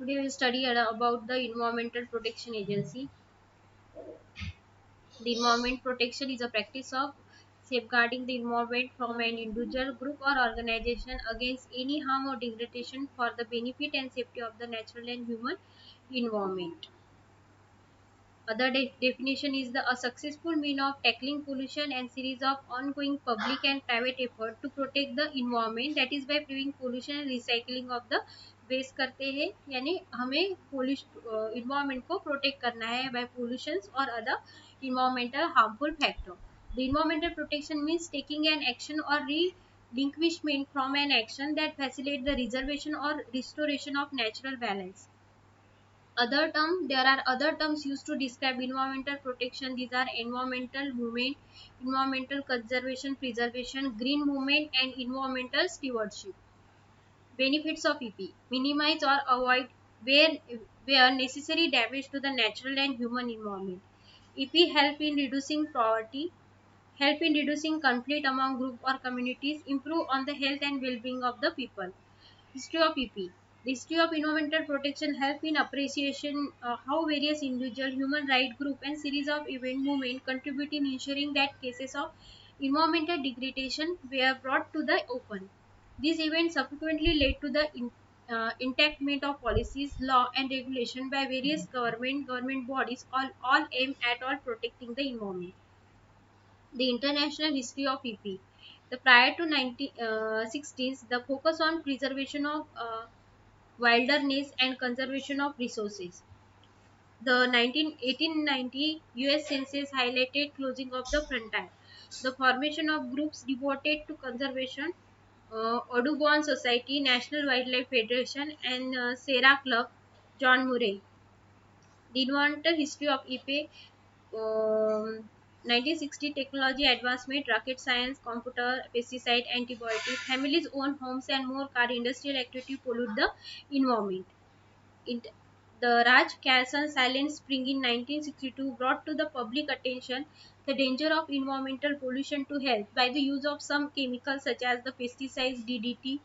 Today we will study about the Environmental Protection Agency. The environment protection is a practice of safeguarding the environment from an individual, group, or organization against any harm or degradation for the benefit and safety of the natural and human environment. Other definition is a successful mean of tackling pollution and series of ongoing public and private effort to protect the environment, that is by preventing pollution and recycling of the waste करते हैं, यानी हमें environment को protect करना है by pollutions or other environmental harmful factor. The environmental protection means taking an action or relinquishment from an action that facilitate the reservation or restoration of natural balance. There are other terms used to describe environmental protection. These are environmental movement, environmental conservation, preservation, green movement, and environmental stewardship. Benefits of EP: minimize or avoid where where necessary damage to the natural and human environment. EP help in reducing conflict among group or communities, improve on the health and well-being of the people. History of EP. The history of environmental protection help in appreciation how various individual, human right group and series of event movement contribute in ensuring that cases of environmental degradation were brought to the open. These events subsequently led to the enactment of policies, law and regulation by various government bodies, all aimed at all protecting the environment. The international history of EP. The prior to 1960s, the focus on preservation of wilderness and conservation of resources. The 1890 US Census highlighted closing of the frontier. The formation of groups devoted to conservation, Audubon Society, National Wildlife Federation, and Sarah Club, John Murray. The environmental history of EPA, 1960 technology advancement, rocket science, computer, pesticide, antibiotics, families own homes and more car industrial activity pollute the environment. It, the Raj Carson Silent Spring in 1962 brought to the public attention the danger of environmental pollution to health by the use of some chemicals such as the pesticides DDT,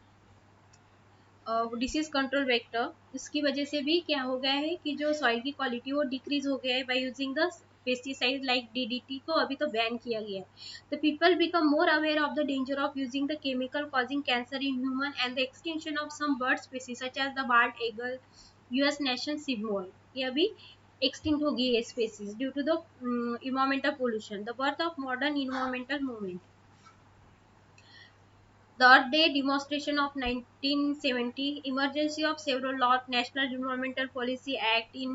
disease control vector. इसकी वजह से भी क्या हो गया है कि जो सॉइल की क्वालिटी वो डिक्रीज हो गया है by using the pesticide like DDT को अभी तो बैन किया गया है. The people become more aware of the danger of using the chemical causing cancer in human and the extension of some bird species such as the bald eagle US nation symbol. ये अभी extinct हो गई है species due to the environmental pollution. The birth of modern environmental movement. The Earth Day demonstration of 1970, emergency of several laws, National Environmental Policy Act in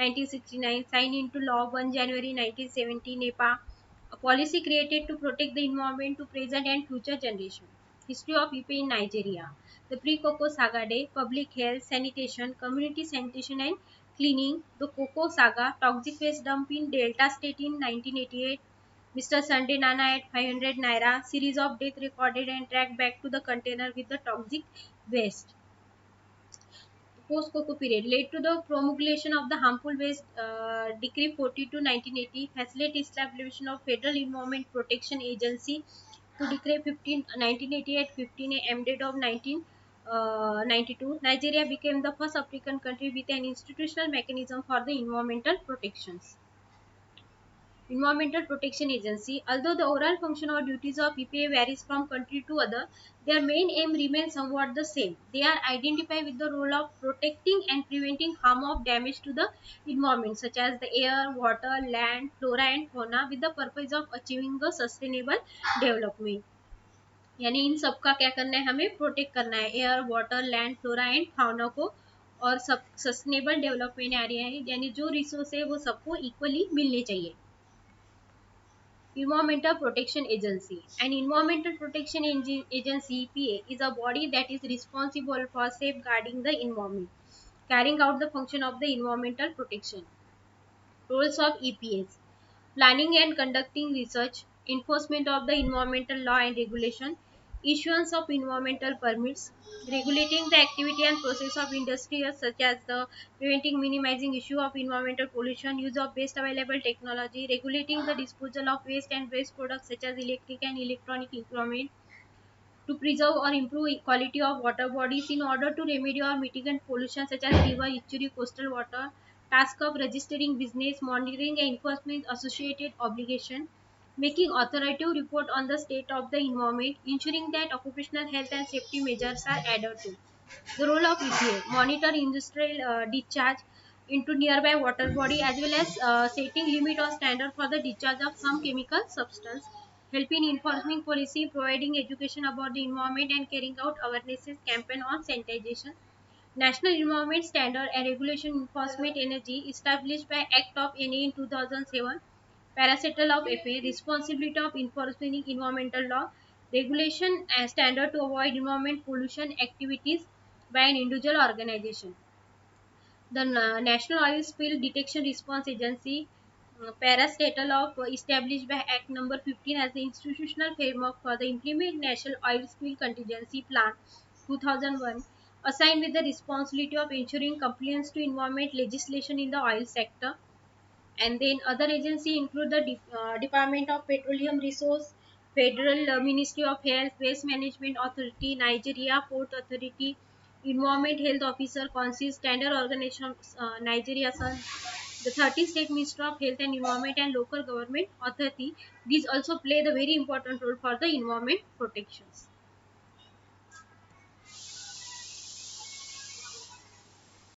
1969, signed into law 1 January 1970, NEPA, a policy created to protect the environment to present and future generation. History of EP in Nigeria. The pre-Cocoa Saga Day, public health, sanitation, community sanitation and cleaning. The Cocoa Saga, toxic waste dump in Delta State in 1988. Mr. Sunday Nana at 500 Naira, series of death recorded and tracked back to the container with the toxic waste. Post-Cocoa period led to the promulgation of the harmful waste decree 42 1980, facilitate establishment of Federal Environment Protection Agency to decree 15 1988 15 a date of 1992. Nigeria became the first African country with an institutional mechanism for the environmental protections. Environmental Protection Agency. Although the overall function or duties of EPA varies from country to other, their main aim remains somewhat the same. They are identified with the role of protecting and preventing harm of damage to the environment such as the air, water, land, flora and fauna with the purpose of achieving a sustainable development. यानी इन सब का क्या करना है, हमें protect करना है air water land flora and fauna को और सब सस्टेनेबल डेवलपमेंट आ रही है यानी जो रिसोर्स है वो सबको इक्वली मिलने चाहिए. Environmental Protection Agency. An Environmental Protection Agency (EPA) is a body that is responsible for safeguarding the environment, carrying out the function of the environmental protection. Roles of EPAs: planning and conducting research, enforcement of the environmental law and regulation, issuance of environmental permits, regulating the activity and process of industries such as the preventing minimizing issue of environmental pollution, use of best available technology, regulating the disposal of waste and waste products such as electric and electronic equipment, to preserve or improve quality of water bodies in order to remedy or mitigate pollution such as river, estuary, coastal water. Task of registering business, monitoring and enforcement associated obligation, making authoritative report on the state of the environment, ensuring that occupational health and safety measures are adhered to. The role of EPA: monitor industrial discharge into nearby water body as well as setting limit or standard for the discharge of some chemical substance, helping enforcing policy, providing education about the environment and carrying out awareness campaign on sanitation. National Environment Standard and Regulation Enforcement Energy established by Act of NA in 2007. Paracetal of FA, responsibility of enforcing environmental law, regulation and standard to avoid environment pollution activities by an individual organization. The National Oil Spill Detection Response Agency, parastatal of established by Act number 15 as the institutional framework for the implement National Oil Spill Contingency Plan 2001, assigned with the responsibility of ensuring compliance to environment legislation in the oil sector. And then other agencies include the Department of Petroleum Resource, Federal Ministry of Health, Waste Management Authority, Nigeria Port Authority, Environment Health Officer Council, Standard Organization of Nigeria, the 30 state Ministry of Health and Environment and local government authority. These also play the very important role for the environment protections.